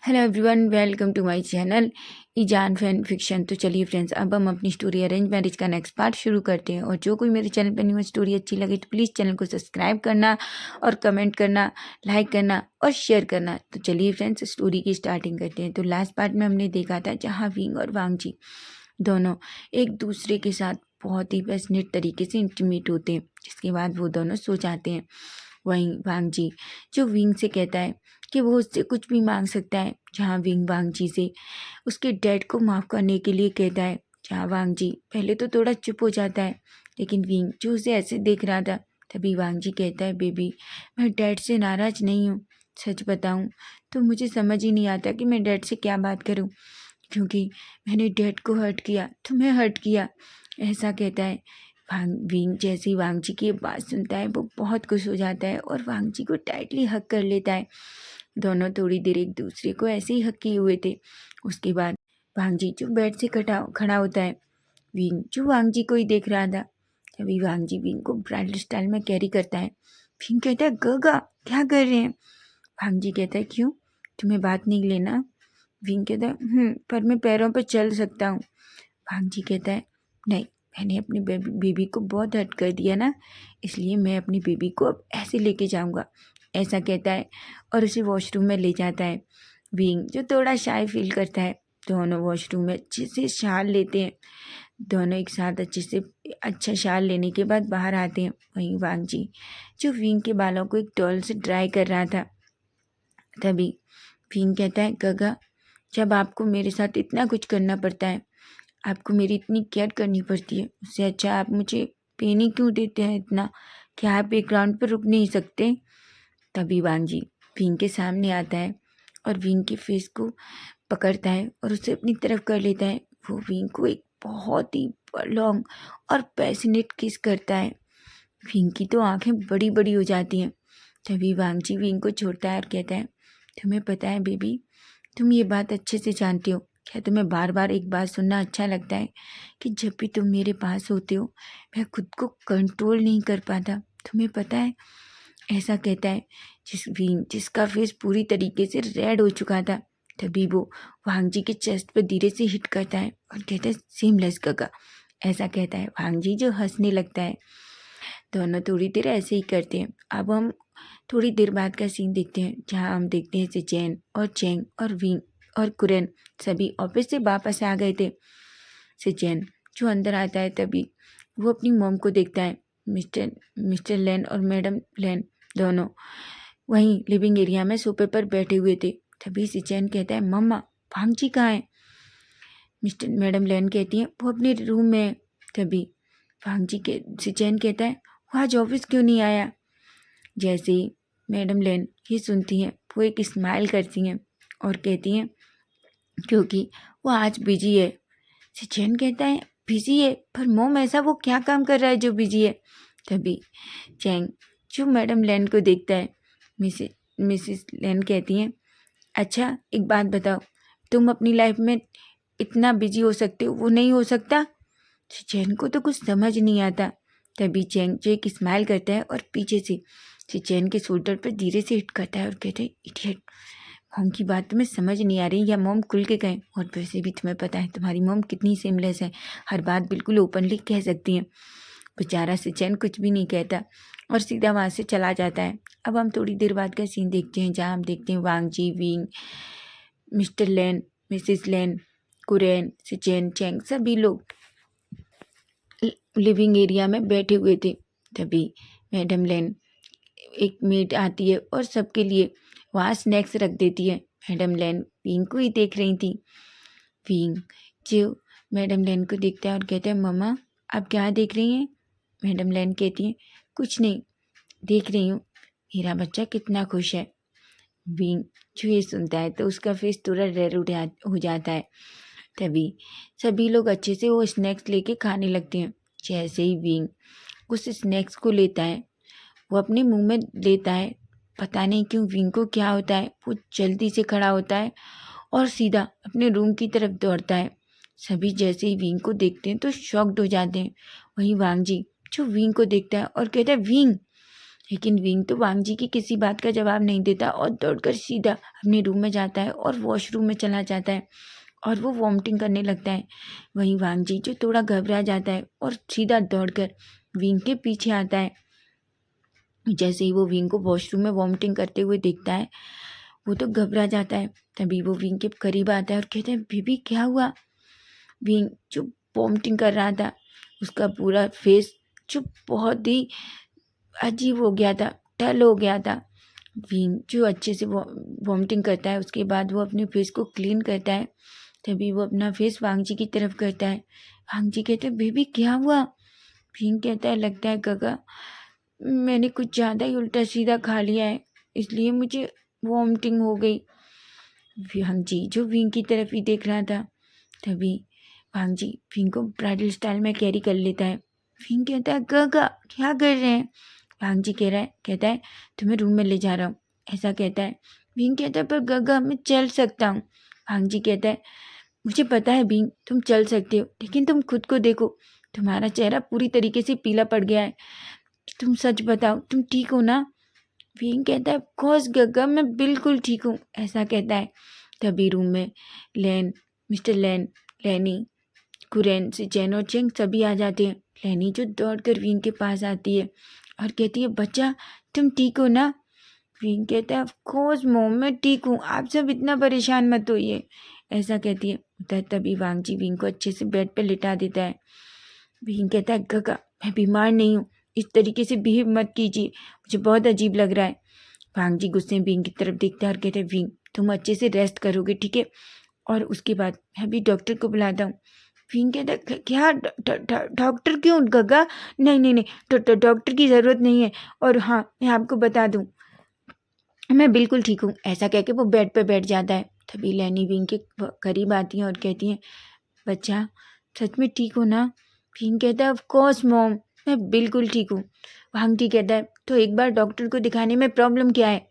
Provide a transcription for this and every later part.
Hello everyone, welcome to my channel ईजान fan fiction. तो चलिए फ्रेंड्स, अब हम अपनी स्टोरी अरेंज मैरिज का नेक्स्ट पार्ट शुरू करते हैं। और जो कोई मेरे चैनल पर न्यू स्टोरी अच्छी लगे तो प्लीज़ चैनल को सब्सक्राइब करना और कमेंट करना, लाइक करना और शेयर करना। तो चलिए फ्रेंड्स, स्टोरी की स्टार्टिंग करते हैं। तो लास्ट पार्ट में हमने देखा था जहाँ विंग और वांगजी दोनों एक दूसरे के साथ बहुत ही पैशनेट तरीके से इंटीमेट होते हैं, जिसके बाद वो दोनों सो जाते हैं। वहीं वांगजी जो विंग से कहता है कि वो उससे कुछ भी मांग सकता है, जहाँ विंग वांगजी से उसके डैड को माफ़ करने के लिए कहता है। जहाँ वांगजी पहले तो थोड़ा चुप हो जाता है, लेकिन विंग जो उसे ऐसे देख रहा था, तभी वांगजी कहता है, बेबी मैं डैड से नाराज़ नहीं हूँ। सच बताऊँ तो मुझे समझ ही नहीं आता कि मैं डैड से क्या बात करूँ, क्योंकि मैंने डैड को हर्ट किया, तुम्हें हर्ट किया, ऐसा कहता है। विंग जैसे ही वांगजी की ये बात सुनता है, वो बहुत खुश हो जाता है और वांगजी को टाइटली हक कर लेता है। दोनों थोड़ी देर एक दूसरे को ऐसे ही हक किए हुए थे। उसके बाद वांगजी जो बेड से खड़ा होता है, विंग जो वांगजी को ही देख रहा था। तभी वांगजी विंग को ब्राइडल स्टाइल में कैरी करता है। विंग कहता है, गगा क्या कर रहे हैं? वांगजी कहता है, क्यों, तुम्हें बात नहीं लेना? विंग कहता है, पर मैं पैरों पर चल सकता हूँ। वांगजी कहता है, नहीं, मैंने अपनी बेबी को बहुत हर्ट कर दिया ना, इसलिए मैं अपनी बेबी को अब ऐसे लेके जाऊंगा, ऐसा कहता है और उसे वॉशरूम में ले जाता है। विंग जो थोड़ा शाय फील करता है, दोनों वॉशरूम में अच्छे से शाल लेते हैं। दोनों एक साथ अच्छे से अच्छा शाल लेने के बाद बाहर आते हैं। वहीं वांगजी जो विंग के बालों को एक टॉवल से ड्राई कर रहा था, तभी विंग कहता है, गगा जब आपको मेरे साथ इतना कुछ करना पड़ता है, आपको मेरी इतनी केयर करनी पड़ती है, उससे अच्छा आप मुझे पेन ही क्यों देते हैं इतना? क्या आप एक ग्राउंड पर रुक नहीं सकते? तभी वांगजी विंग के सामने आता है और विंग के फेस को पकड़ता है और उसे अपनी तरफ कर लेता है। वो विंग को एक बहुत ही लॉन्ग और पैशनेट किस करता है। विंग की तो आंखें बड़ी बड़ी हो जाती हैं। तभी वांगजी विंग को छोड़ता है और कहता है, तुम्हें पता है बेबी, तुम ये बात अच्छे से जानते हो, क्या तुम्हें बार बार एक बात सुनना अच्छा लगता है कि जब भी तुम मेरे पास होते हो मैं खुद को कंट्रोल नहीं कर पाता, तुम्हें पता है? ऐसा कहता है। जिसका फेस पूरी तरीके से रेड हो चुका था, तभी वो वांगजी के चेस्ट पर धीरे से हिट करता है और कहता है, सीमलेस गगा, ऐसा कहता है। वांगजी जो हंसने लगता है। दोनों थोड़ी देर ऐसे ही करते हैं। अब हम थोड़ी देर बाद का सीन देखते हैं, जहाँ हम देखते हैं सिचेन और चेंग और विंग और कुरेन सभी ऑफिस से वापस आ गए थे। सिचेन जो अंदर आता है, तभी वो अपनी मॉम को देखता है। मिस्टर मिस्टर लेन और मैडम लेन दोनों वहीं लिविंग एरिया में सोफे पर बैठे हुए थे। तभी सिचेन कहता है, मम्मा भांगजी कहाँ है? मैडम लेन कहती है, वो अपने रूम में है। तभी सिचेन कहता है, वो आज ऑफिस क्यों नहीं आया? जैसे ही मैडम लेन ये सुनती हैं, वो एक स्माइल करती हैं और कहती हैं, क्योंकि वो आज बिजी है। सिचेन कहता है, बिजी है? पर मोम ऐसा वो क्या काम कर रहा है जो बिजी है? तभी चैंग जो मैडम लेन को देखता है, मिसिस लेन कहती हैं, अच्छा एक बात बताओ, तुम अपनी लाइफ में इतना बिजी हो सकते हो, वो नहीं हो सकता? चैन को तो कुछ समझ नहीं आता। तभी चैंग जो एक स्माइल करता है और पीछे से चैन के शोल्डर पर धीरे से हिट करता है और कहते हैं, इडियट, मोम की बात तुम्हें समझ नहीं आ रही या मोम खुल के कहें? और वैसे भी तुम्हें पता है तुम्हारी मोम कितनी सेमलेस है, हर बात बिल्कुल ओपनली कह सकती हैं। बेचारा सिचेन कुछ भी नहीं कहता और सीधा वहाँ से चला जाता है। अब हम थोड़ी देर बाद का सीन देखते हैं, जहाँ हम देखते हैं वांगजी, विंग, मिस्टर लेन, मिसिस लेन, कुरेन, सिचेन, चैंग सभी लोग लिविंग एरिया में बैठे हुए थे। तभी मैडम लेन एक मेड आती है और सबके लिए वहाँ स्नैक्स रख देती है। मैडम लेन विंग को ही देख रही थी। विंग जो मैडम लेन को देखता है और कहता है, मम्मा आप क्या देख रही हैं? मैडम लेन कहती हैं, कुछ नहीं, देख रही हूँ मेरा बच्चा कितना खुश है। विंग जो ये सुनता है तो उसका फेस थोड़ा रेड हो जाता है। तभी सभी लोग अच्छे से वो स्नैक्स लेके खाने लगते हैं। जैसे ही विंग उस स्नैक्स को लेता है, वो अपने मुंह में लेता है, पता नहीं क्यों विंग को क्या होता है, वो जल्दी से खड़ा होता है और सीधा अपने रूम की तरफ दौड़ता है। सभी जैसे ही विंग को देखते हैं तो शॉक्ड हो जाते हैं। वहीं वांगजी जो विंग को देखता है और कहता है, विंग लेकिन विंग तो वांग जी की किसी बात का जवाब नहीं देता और दौड़कर सीधा अपने रूम में जाता है और वॉशरूम में चला जाता है और वो वॉमिटिंग करने लगता है। वहीं वांग जी जो थोड़ा घबरा जाता है और सीधा दौड़कर विंग के पीछे आता है। जैसे ही वो विंग को वॉशरूम में वॉमिटिंग करते हुए देखता है, वो तो घबरा जाता है। तभी वो विंग के करीब आता है और कहता है, बेबी क्या हुआ? विंग जो वॉमिटिंग कर रहा था, उसका पूरा फेस जो बहुत ही अजीब हो गया था, डल हो गया था। विंग जो अच्छे से वॉमिटिंग करता है, उसके बाद वो अपने फेस को क्लीन करता है। तभी वो अपना फेस वांग जी की तरफ करता है। वांग जी कहते हैं, बेबी क्या हुआ? विंग कहता है, लगता है काका मैंने कुछ ज़्यादा ही उल्टा सीधा खा लिया है, इसलिए मुझे वॉमिटिंग हो गई। वांग जी जो विंग की तरफ ही देख रहा था। तभी वांग जी विंग को ब्राइडल स्टाइल में कैरी कर लेता है। विंग कहता है, काका क्या कर रहे हैं? वांग जी कहता है तुम्हें रूम में ले जा रहा हूँ, ऐसा कहता है। विंग कहता है, पर गगा मैं चल सकता हूँ। वांग जी कहता है, मुझे पता है विंग तुम चल सकते हो, लेकिन तुम खुद को देखो, तुम्हारा चेहरा पूरी तरीके से पीला पड़ गया है। तुम सच बताओ, तुम ठीक हो ना? विंग कहता है, ऑफकोर्स गगा मैं बिल्कुल ठीक हूँ, ऐसा कहता है। तभी रूम में मिस्टर लेनी, कुरैन से चैन और चेंग सभी आ जाते हैं। लेनी जो दौड़कर विंग के पास आती है और कहती है, बच्चा तुम ठीक हो ना? विंग कहता है, ऑफकोर्स मॉम मैं ठीक हूँ, आप सब इतना परेशान मत होइए, ऐसा कहती है। तभी वांग जी विंग को अच्छे से बेड पर लिटा देता है। विंग कहता है, गगा मैं बीमार नहीं हूँ, इस तरीके से बिहेव मत कीजिए, मुझे बहुत अजीब लग रहा है। वांग जी गुस्से में विंग की तरफ देखता है और कहते हैं, विंग तुम अच्छे से रेस्ट करोगे, ठीक है? और उसके बाद मैं भी डॉक्टर को बुलाता हूँ। विंग कहता है, क्या डॉक्टर क्यों गगा? नहीं नहीं नहीं, डॉक्टर की ज़रूरत नहीं है। और हाँ मैं आपको बता दूँ, मैं बिल्कुल ठीक हूँ, ऐसा कह के वो बेड पर बैठ जाता है। तभी लेनी विंग के करीब आती हैं और कहती हैं, बच्चा सच में ठीक हो ना? विंग कहता है, ऑफ कोर्स मॉम मैं बिल्कुल ठीक हूँ। वांग जी कहता है, तो एक बार डॉक्टर को दिखाने में प्रॉब्लम क्या है?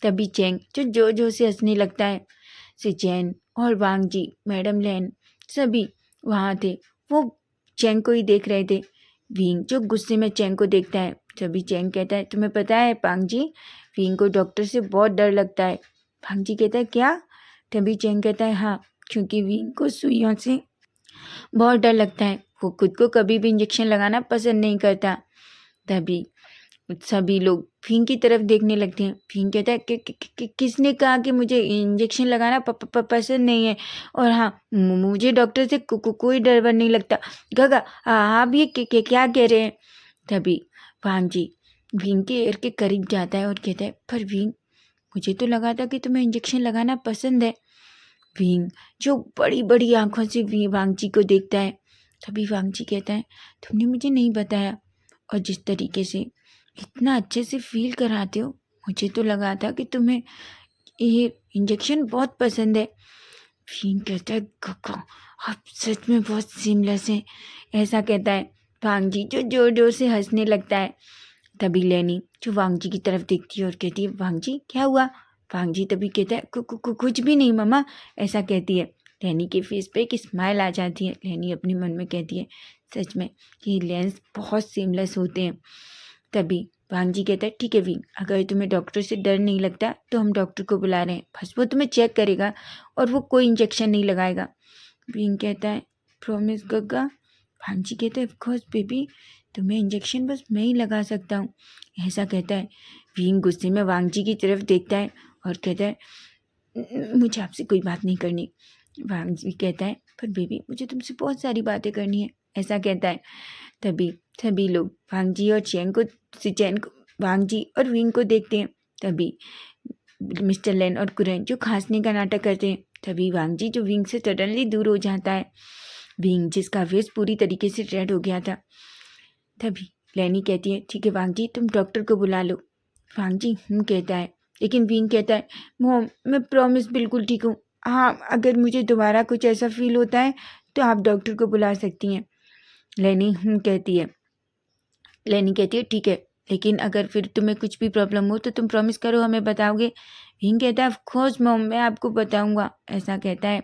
तभी चैंग जो जोर जोर से हंसने लगता है। से चैन और वांग जी, मैडम लैन सभी वहाँ थे। वो चैंग को ही देख रहे थे। विंग जो गुस्से में चैंग को देखता है। तभी चैंग कहता है, तुम्हें पता है पांग जी, विंग को डॉक्टर से बहुत डर लगता है। पांग जी कहता है, क्या? तभी चैंग कहता है, हाँ क्योंकि विंग को सुइयों से बहुत डर लगता है, वो खुद को कभी भी इंजेक्शन लगाना पसंद नहीं करता। तभी सभी लोग फिंग की तरफ देखने लगते हैं। फिंग कहता है कि किसने कहा कि मुझे इंजेक्शन लगाना पसंद नहीं है? और हाँ मुझे डॉक्टर से कोई डर वर नहीं लगता। गगा आप ये क्या कह रहे हैं? तभी वांग जी विंग के एयर के करीब जाता है और कहता है, पर विंग मुझे तो लगा था कि तुम्हें इंजेक्शन लगाना पसंद है। विंग जो बड़ी बड़ी आंखों से वांग जी को देखता है। तभी वांग जी कहता है, तुमने मुझे नहीं बताया, और जिस तरीके से इतना अच्छे से फील कराते हो, मुझे तो लगा था कि तुम्हें ये इंजेक्शन बहुत पसंद है। विंग कहता है, गगा आप सच में बहुत सीमलेस हैं, ऐसा कहता है। वांग जी जो जोर जोर से हंसने लगता है। तभी लेनी जो वांग जी की तरफ देखती है और कहती है, वांग जी क्या हुआ? वांग जी तभी कहता है, कुछ भी नहीं मम्मा, ऐसा कहती है। लेनी के फेस पे एक स्माइल आ जाती है। लेनी अपने मन में कहती है, सच में ये लेंस बहुत सीमलेस होते हैं। तभी वांग जी कहता है, ठीक है विंग, अगर तुम्हें डॉक्टर से डर नहीं लगता तो हम डॉक्टर को बुला रहे हैं, बस वो तुम्हें चेक करेगा और वो कोई इंजेक्शन नहीं लगाएगा। विंग कहता है, प्रॉमिस गग्गा? वांग जी कहते हैं, ऑफकोर्स बेबी, तुम्हें इंजेक्शन बस मैं ही लगा सकता हूँ, ऐसा कहता है। विंग गुस्से में वांग जी की तरफ देखता है और कहता है, मुझे आपसे कोई बात नहीं करनी। वांग जी कहता है, पर बेबी मुझे तुमसे बहुत सारी बातें करनी है, ऐसा कहता है। तभी सभी लोग वांग जी और चैन को वांग जी और विंग को देखते हैं। तभी मिस्टर लेन और कुरैन जो खांसने का नाटक करते हैं। तभी वांग जी जो विंग से सडनली दूर हो जाता है। विंग जिसका फेस पूरी तरीके से रेड हो गया था। तभी लेनी कहती है, ठीक है वांग जी तुम डॉक्टर को बुला लो। वांग जी कहता है, लेकिन विंग कहता है, मॉम मैं प्रॉमिस बिल्कुल ठीक हूँ, हाँ अगर मुझे दोबारा कुछ ऐसा फील होता है तो आप डॉक्टर को बुला सकती हैं। लेनी कहती है। लेनी कहती है, ठीक है, लेकिन अगर फिर तुम्हें कुछ भी प्रॉब्लम हो तो तुम प्रॉमिस करो हमें बताओगे। विंग कहता है, ऑफ कोर्स मॉम मैं आपको बताऊंगा, ऐसा कहता है।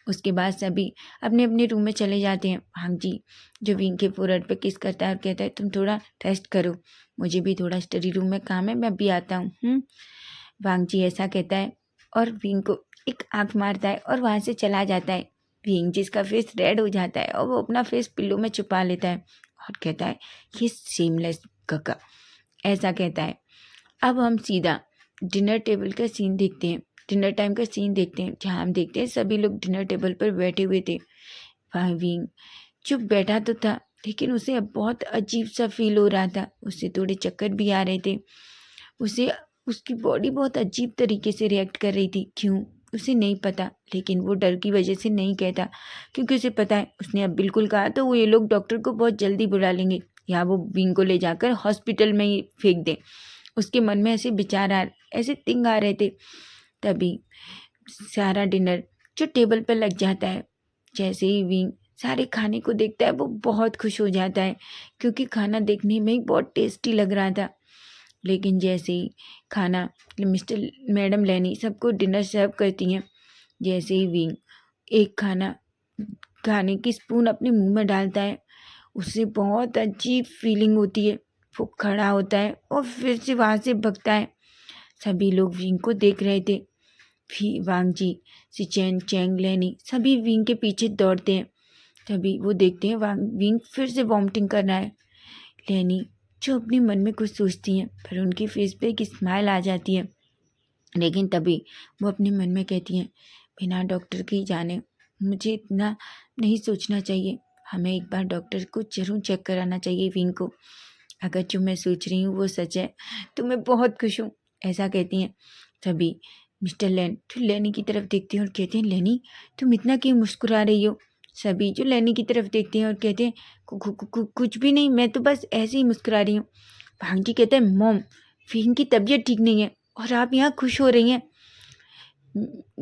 उसके बाद सभी अपने अपने रूम में चले जाते हैं। वांग जी जो विंग के फोrehead पे किस करता है और कहता है, तुम थोड़ा रेस्ट करो। मुझे भी थोड़ा स्टडी रूम में काम है, मैं भी आता हूँ। वांग जी ऐसा कहता है और विंग को एक आंख मारता है और वहाँ से चला जाता है। विंग जिसका फेस रेड हो जाता है और वो अपना फेस पिल्लो में छुपा लेता है और कहता है ये सेमलेस गगा, ऐसा कहता है। अब हम सीधा डिनर टेबल का सीन देखते हैं, डिनर टाइम का सीन देखते हैं, जहाँ हम देखते हैं सभी लोग डिनर टेबल पर बैठे हुए थे। वहाँ विंग चुप बैठा तो था, लेकिन उसे अब बहुत अजीब सा फील हो रहा था। उसे थोड़े चक्कर भी आ रहे थे। उसे उसकी बॉडी बहुत अजीब तरीके से रिएक्ट कर रही थी। क्यों उसे नहीं पता, लेकिन वो डर की वजह से नहीं कहता, क्योंकि उसे पता है उसने अब बिल्कुल कहा तो वो ये लोग डॉक्टर को बहुत जल्दी बुला लेंगे या वो विंग को ले जाकर हॉस्पिटल में ही फेंक दें। उसके मन में ऐसे विचार ऐसे थिंग आ रहे थे। तभी सारा डिनर जो टेबल पर लग जाता है। जैसे ही विंग सारे खाने को देखता है वो बहुत खुश हो जाता है, क्योंकि खाना देखने में ही बहुत टेस्टी लग रहा था। लेकिन जैसे ही खाना मिस्टर मैडम लेनी सबको डिनर सर्व करती हैं, जैसे ही विंग एक खाने की स्पून अपने मुंह में डालता है, उसे बहुत अजीब फीलिंग होती है। वो खड़ा होता है और फिर से वहाँ से भगता है। सभी लोग विंग को देख रहे थे। फिर वांग जी, सिचेन, चैंग, लेनी सभी विंग के पीछे दौड़ते हैं। तभी वो देखते हैं विंग फिर से वॉमिटिंग कर रहा है। लेनी जो अपने मन में कुछ सोचती हैं, पर उनकी फेस पे एक स्माइल आ जाती है। लेकिन तभी वो अपने मन में कहती हैं, बिना डॉक्टर के ही जाने मुझे इतना नहीं सोचना चाहिए। हमें एक बार डॉक्टर को जरूर चेक कराना चाहिए विंग को। अगर जो मैं सोच रही हूँ वो सच है तो मैं बहुत खुश हूँ, ऐसा कहती हैं। तभी मिस्टर लेन जो लेनी की तरफ देखते हैं और कहते हैं, लेनी तुम इतना क्यों मुस्कुरा रही हो? सभी जो लेनी की तरफ देखते हैं और कहते हैं, कुछ भी नहीं, मैं तो बस ऐसे ही मुस्कुरा रही हूँ। भांजी कहता है, मॉम विंग की तबीयत ठीक नहीं है और आप यहाँ खुश हो रही हैं।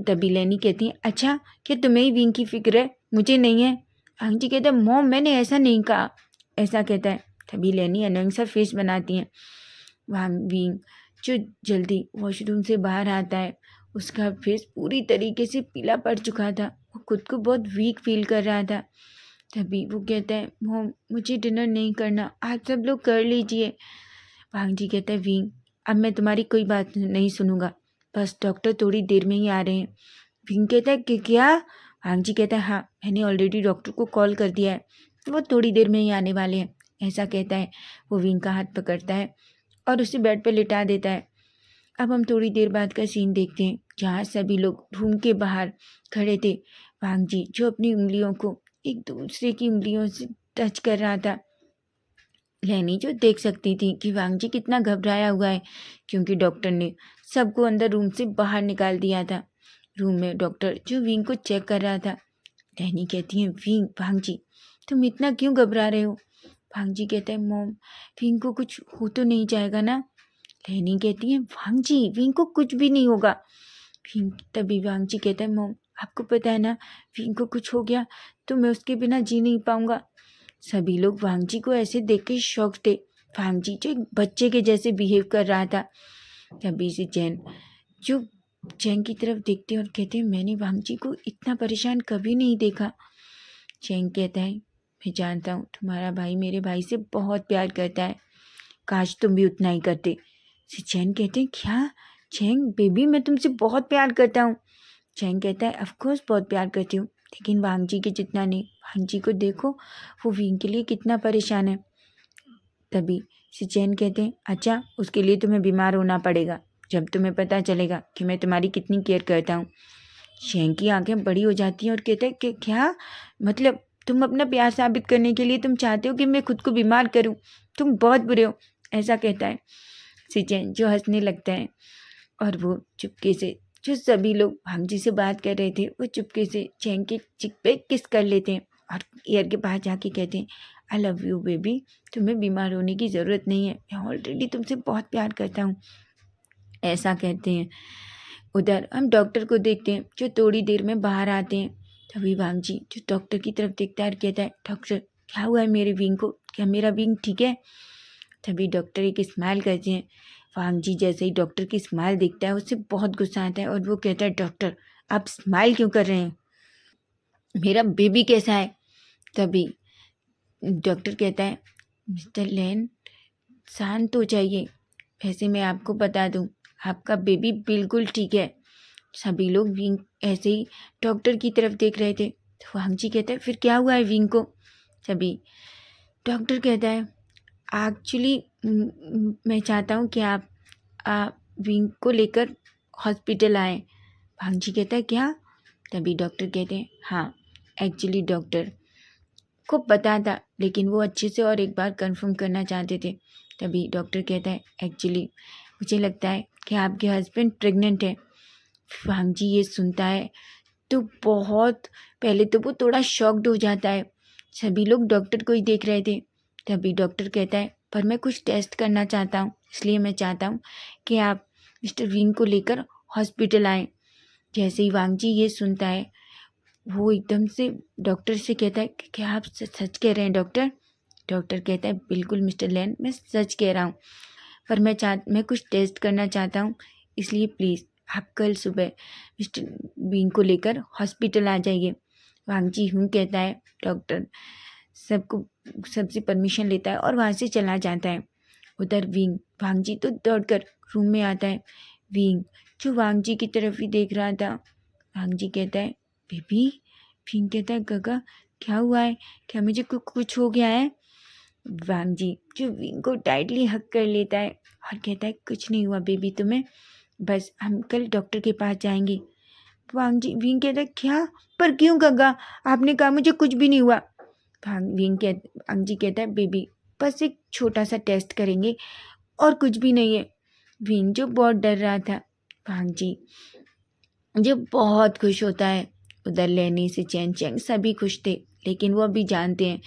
तभी लेनी कहती है, अच्छा क्या तुम्हें ही विंग की फिक्र है, मुझे नहीं है? भांजी कहता है, मॉम मैंने ऐसा नहीं कहा, ऐसा कहता है। तभी लेनी अनोइंग सा फेस बनाती हैं। वहाँ विंग जो जल्दी वॉशरूम से बाहर आता है, उसका फेस पूरी तरीके से पीला पड़ चुका था। वो खुद को बहुत वीक फील कर रहा था। तभी वो कहता है, मॉम मुझे डिनर नहीं करना, आप सब लोग कर लीजिए। भांग जी कहता है, विंग अब मैं तुम्हारी कोई बात नहीं सुनूंगा, बस डॉक्टर थोड़ी देर में ही आ रहे हैं। विंग कहता है कि क्या? भांग जी कहता है, हाँ मैंने ऑलरेडी डॉक्टर को कॉल कर दिया है, वो थोड़ी देर में ही आने वाले हैं, ऐसा कहता है। वो विंग का हाथ पकड़ता है और उसे बेड पर लिटा देता है। अब हम थोड़ी देर बाद का सीन देखते हैं, जहाँ सभी लोग रूम के बाहर खड़े थे। भांग जी जो अपनी उंगलियों को एक दूसरे की उंगलियों से टच कर रहा था। लेनी जो देख सकती थी कि वांग जी कितना घबराया हुआ है, क्योंकि डॉक्टर ने सबको अंदर रूम से बाहर निकाल दिया था। रूम में डॉक्टर जो विंग को चेक कर रहा था। लेनी कहती है, वांग जी तुम इतना क्यों घबरा रहे हो? वांग जी कहता है, मॉम विंग को कुछ हो तो नहीं जाएगा ना? लेनी कहती है, वांग जी विंग को कुछ भी नहीं होगा। तभी वांग जी कहता है, मॉम आपको पता है ना, विंग को कुछ हो गया तो मैं उसके बिना जी नहीं पाऊंगा। सभी लोग वांग जी को ऐसे देख के शॉक थे। वांग जी जो एक बच्चे के जैसे बिहेव कर रहा था। तभी से चैन जो चैंग की तरफ देखते और कहते हैं, मैंने वांग जी को इतना परेशान कभी नहीं देखा। चैंग कहता है, मैं जानता हूँ तुम्हारा भाई मेरे भाई से बहुत प्यार करता है, काश तुम भी उतना ही करते। चैन कहते हैं, क्या चैंग बेबी मैं तुमसे बहुत प्यार करता हूँ। चैंग कहता है, ऑफकोर्स बहुत प्यार करती हूँ, लेकिन वांग जी के जितना नहीं। वांग जी को देखो वो विंग के लिए कितना परेशान है। तभी सिचैन कहते हैं, अच्छा उसके लिए तुम्हें बीमार होना पड़ेगा, जब तुम्हें पता चलेगा कि मैं तुम्हारी कितनी केयर करता हूँ। चैंग की आंखें बड़ी हो जाती हैं और कहते हैं कि क्या मतलब तुम अपना प्यार साबित करने के लिए तुम चाहते हो कि मैं खुद को बीमार करूँ? तुम बहुत बुरे हो, ऐसा कहता है। सिचैन जो हंसने लगता है और वो चुपके से जो सभी लोग भांग जी से बात कर रहे थे वो चुपके से चैंग के चिक पे किस कर लेते हैं और ईयर के पास जाके कहते हैं, आई लव यू बेबी, तुम्हें बीमार होने की ज़रूरत नहीं है, मैं ऑलरेडी तुमसे बहुत प्यार करता हूँ, ऐसा कहते हैं। उधर हम डॉक्टर को देखते हैं जो थोड़ी देर में बाहर आते हैं। तभी भांग जी जो डॉक्टर की तरफ देखता है और कहता है, डॉक्टर क्या हुआ है मेरे विंग को, क्या मेरा विंग ठीक है? तभी डॉक्टर एक स्माइल करते हैं। वांग जी जैसे ही डॉक्टर की स्माइल देखता है उससे बहुत गुस्सा आता है और वो कहता है, डॉक्टर आप स्माइल क्यों कर रहे हैं, मेरा बेबी कैसा है? तभी डॉक्टर कहता है, मिस्टर लेन शांत हो जाइए। वैसे मैं आपको बता दूँ, आपका बेबी बिल्कुल ठीक है। सभी लोग विंग ऐसे ही डॉक्टर की तरफ देख रहे थे। तो वांग जी कहता है, फिर क्या हुआ है विंग को? सभी डॉक्टर कहता है, एक्चुअली मैं चाहता हूँ कि आप विंग को लेकर हॉस्पिटल आए। वांग जी कहता है, क्या? तभी डॉक्टर कहते हैं, हाँ एक्चुअली डॉक्टर को पता था, लेकिन वो अच्छे से और एक बार कंफर्म करना चाहते थे। तभी डॉक्टर कहता है, एक्चुअली मुझे लगता है कि आपके हस्बैंड प्रेग्नेंट है। वांग जी ये सुनता है तो बहुत पहले तो वो थोड़ा शॉक्ड हो जाता है। सभी लोग डॉक्टर को ही देख रहे थे। तभी डॉक्टर कहता है, पर मैं कुछ टेस्ट करना चाहता हूँ, इसलिए मैं चाहता हूँ कि आप मिस्टर विंग को लेकर हॉस्पिटल आएँ। जैसे ही वांग जी ये सुनता है, वो एकदम से डॉक्टर से कहता है कि क्या आप सच कह रहे हैं डॉक्टर? डॉक्टर कहता है, बिल्कुल मिस्टर लैन, मैं सच कह रहा हूँ, पर मैं कुछ टेस्ट करना चाहता हूँ, इसलिए प्लीज़ आप कल सुबह मिस्टर बीन को लेकर हॉस्पिटल आ जाइए। वांग जी हूँ कहता है। डॉक्टर सबसे परमिशन लेता है और वहाँ से चला जाता है। उधर वांग जी तो दौड़कर रूम में आता है। विंग जो वांग जी की तरफ ही देख रहा था। वांग जी कहता है, बेबी। विंग कहता है, गगा क्या हुआ है? क्या मुझे कुछ हो गया है? वांग जी जो विंग को टाइटली हक कर लेता है और कहता है, कुछ नहीं हुआ बेबी तुम्हें, बस हम कल डॉक्टर के पास जाएंगे। विंग कहता है, क्या? पर क्यों गगा? आपने कहा मुझे कुछ भी नहीं हुआ। वांग जी कहता है, बेबी बस एक छोटा सा टेस्ट करेंगे और कुछ भी नहीं है। विंग जो बहुत डर रहा था। वांग जी जो बहुत खुश होता है। उधर लेनी से चैन चैंग सभी खुश थे, लेकिन वो अभी जानते हैं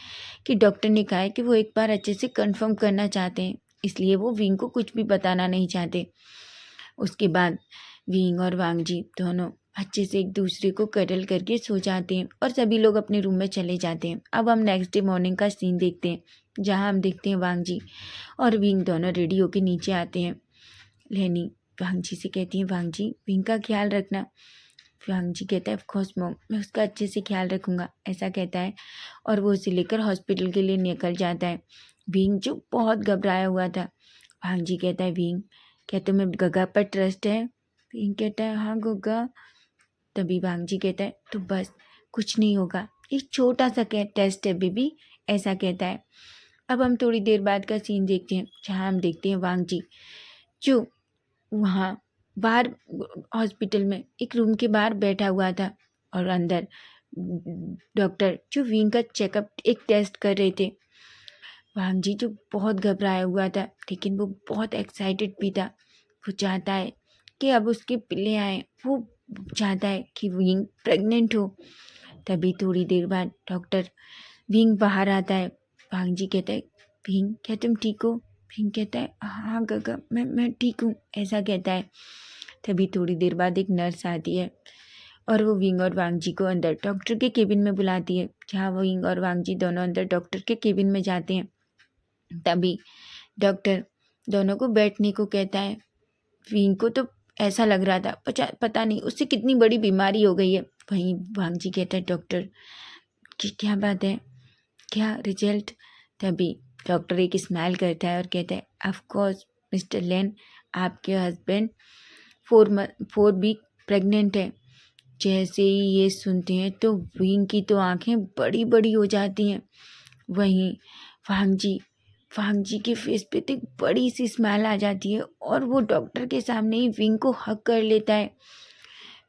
कि डॉक्टर ने कहा है कि वो एक बार अच्छे से कंफर्म करना चाहते हैं, इसलिए वो विंग को कुछ भी बताना नहीं चाहते। उसके बाद विंग और वांग जी दोनों अच्छे से एक दूसरे को कडल करके सो जाते हैं और सभी लोग अपने रूम में चले जाते हैं। अब हम नेक्स्ट डे मॉर्निंग का सीन देखते हैं, जहाँ हम देखते हैं वांग जी और विंग दोनों रेडी होके नीचे आते हैं। लेनी वांग जी से कहती है, वांग जी विंग का ख्याल रखना। वांग जी कहता है, ऑफकोर्स मॉम, मैं उसका अच्छे से ख्याल रखूँगा, ऐसा कहता है और वो उसे लेकर हॉस्पिटल के लिए निकल जाता है। विंग जो बहुत घबराया हुआ था। वांग जी कहता है, विंग क्या तुम्हें गगा पर ट्रस्ट है? विंग कहता है, हाँ गगा। तभी वांग जी कहता है, तो बस कुछ नहीं होगा, एक छोटा सा टेस्ट है बेबी, ऐसा कहता है। अब हम थोड़ी देर बाद का सीन देखते हैं, जहाँ हम देखते हैं वांग जी जो वहाँ बाहर हॉस्पिटल में एक रूम के बाहर बैठा हुआ था और अंदर डॉक्टर जो विंग का चेकअप एक टेस्ट कर रहे थे। वांग जी जो बहुत घबराया हुआ था, लेकिन वो बहुत एक्साइटेड भी था। वो चाहता है कि अब उसके पिल्ले आए, वो चाहता है कि विंग प्रेग्नेंट हो। तभी थोड़ी देर बाद डॉक्टर विंग बाहर आता है। वांग जी कहता है, विंग क्या तुम ठीक हो? विंग कहता है, हाँ गगा मैं ठीक हूँ, ऐसा कहता है। तभी थोड़ी देर बाद एक नर्स आती है और वो विंग और वांग जी को अंदर डॉक्टर के केबिन में बुलाती है, जहाँ वो विंग और वांग जी दोनों अंदर डॉक्टर के केबिन में जाते हैं। तभी डॉक्टर दोनों को बैठने को कहता है। विंग को तो ऐसा लग रहा था पता नहीं उससे कितनी बड़ी बीमारी हो गई है। वहीं वांग जी कहता है, डॉक्टर कि क्या बात है, क्या रिजल्ट? तभी डॉक्टर एक स्माइल करता है और कहता है, ऑफ कोर्स मिस्टर लेन, आपके हस्बैंड 4 वीक प्रेग्नेंट है। जैसे ही ये सुनते हैं तो विंग की तो आंखें बड़ी बड़ी हो जाती हैं। वहीं वांग जी के फेस पे तो एक बड़ी सी स्माइल आ जाती है और वो डॉक्टर के सामने ही विंग को हग कर लेता है।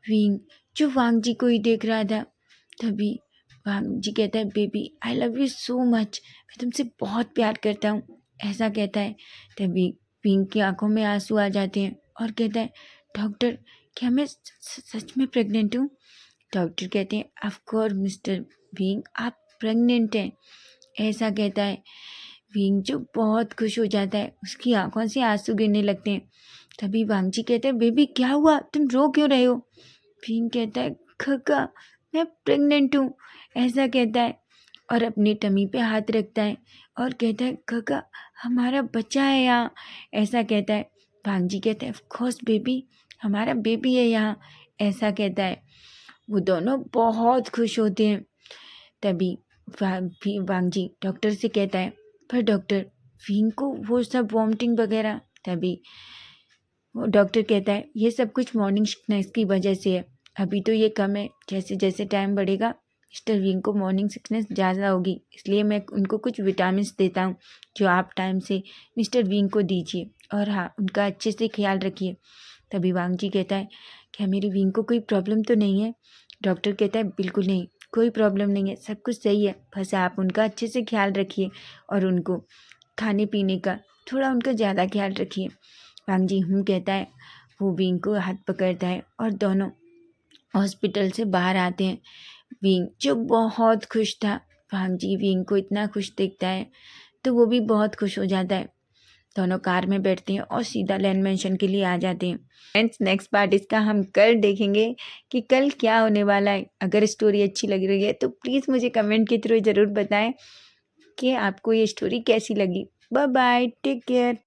विंग जो वांग जी को ही देख रहा था। तभी वांग जी कहता है, baby I love you so much, मैं तुमसे बहुत प्यार करता हूँ, ऐसा कहता है। तभी विंग की आंखों में आंसू आ जाते हैं और कहता है, डॉक्टर क्या मैं सच में प्रेग्नेंट हूँ? डॉक्टर कहते हैं, ऑफ कोर्स मिस्टर विंग, आप प्रेग्नेंट हैं, ऐसा कहता है। विंग जो बहुत खुश हो जाता है, उसकी आंखों से आंसू गिरने लगते हैं। तभी वांग जी कहते हैं, बेबी क्या हुआ, तुम रो क्यों रहे हो? विंग कहता है, खका मैं प्रेग्नेंट हूँ, ऐसा कहता है और अपनी टमी पे हाथ रखता है और कहता है, खका हमारा बच्चा है यहाँ, ऐसा कहता है। वांग जी कहता है, ऑफ कोर्स बेबी, हमारा बेबी है यहाँ, ऐसा कहता है। वो दोनों बहुत खुश होते हैं। तभी वांग जी डॉक्टर से कहता है, पर डॉक्टर विंग को वो सब वॉमिटिंग वगैरह। तभी वो डॉक्टर कहता है ये सब कुछ मॉर्निंग सिकनेस की वजह से है, अभी तो ये कम है, जैसे जैसे टाइम बढ़ेगा मिस्टर विंग को मॉर्निंग सिकनेस ज़्यादा होगी, इसलिए मैं उनको कुछ विटामिन देता हूँ जो आप टाइम से मिस्टर विंग को दीजिए, और हाँ उनका अच्छे से ख्याल रखिए। तभी वांग जी कहता है क्या मेरे विंग को कोई प्रॉब्लम तो नहीं है? डॉक्टर कहता है बिल्कुल नहीं, कोई प्रॉब्लम नहीं है, सब कुछ सही है, बस आप उनका अच्छे से ख्याल रखिए और उनको खाने पीने का थोड़ा उनका ज़्यादा ख्याल रखिए। वांग जी कहता है। वो विंग को हाथ पकड़ता है और दोनों हॉस्पिटल से बाहर आते हैं। विंग जो बहुत खुश था, वांग जी विंग को इतना खुश देखता है तो वो भी बहुत खुश हो जाता है। दोनों कार में बैठते हैं और सीधा लैंड मैंशन के लिए आ जाते हैं। फ्रेंड्स नेक्स्ट पार्ट इसका हम कल देखेंगे कि कल क्या होने वाला है। अगर स्टोरी अच्छी लग रही है तो प्लीज़ मुझे कमेंट के थ्रू ज़रूर बताएं कि आपको ये स्टोरी कैसी लगी। Bye bye, take care.